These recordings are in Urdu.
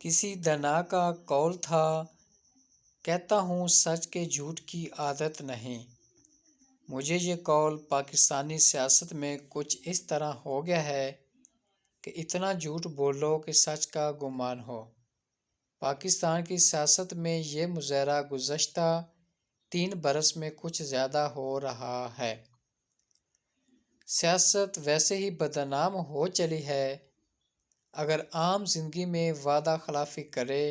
کسی دنا کا قول تھا، کہتا ہوں سچ کے جھوٹ کی عادت نہیں۔ مجھے یہ قول پاکستانی سیاست میں کچھ اس طرح ہو گیا ہے کہ اتنا جھوٹ بولو کہ سچ کا گمان ہو۔ پاکستان کی سیاست میں یہ مظاہرہ گزشتہ 3 برس میں کچھ زیادہ ہو رہا ہے۔ سیاست ویسے ہی بدنام ہو چلی ہے۔ اگر عام زندگی میں وعدہ خلافی کرے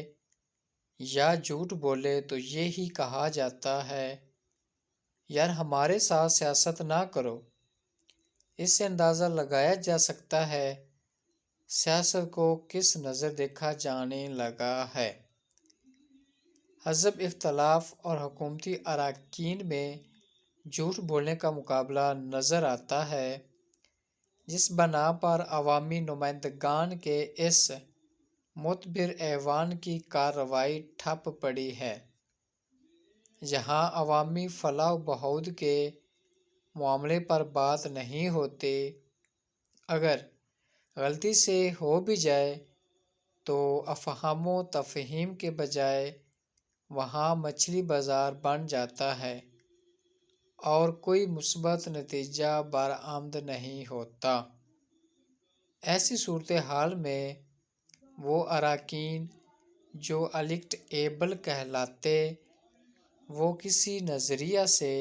یا جھوٹ بولے تو یہی کہا جاتا ہے، یار ہمارے ساتھ سیاست نہ کرو۔ اس سے اندازہ لگایا جا سکتا ہے سیاست کو کس نظر دیکھا جانے لگا ہے۔ حزب اختلاف اور حکومتی اراکین میں جھوٹ بولنے کا مقابلہ نظر آتا ہے، جس بنا پر عوامی نمائندگان کے اس معتبر ایوان کی کارروائی ٹھپ پڑی ہے۔ جہاں عوامی فلاح و بہبود کے معاملے پر بات نہیں ہوتی، اگر غلطی سے ہو بھی جائے تو افہام و تفہیم کے بجائے وہاں مچھلی بازار بن جاتا ہے اور کوئی مثبت نتیجہ برآمد نہیں ہوتا۔ ایسی صورتحال میں وہ اراکین جو الیکٹ ایبل کہلاتے، وہ کسی نظریہ سے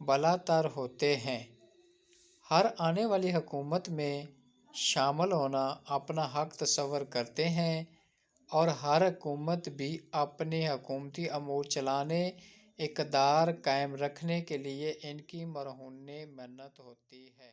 بالاتر ہوتے ہیں۔ ہر آنے والی حکومت میں شامل ہونا اپنا حق تصور کرتے ہیں اور ہر حکومت بھی اپنے حکومتی امور چلانے، اقتدار قائم رکھنے کے لیے ان کی مرہون منت ہوتی ہے۔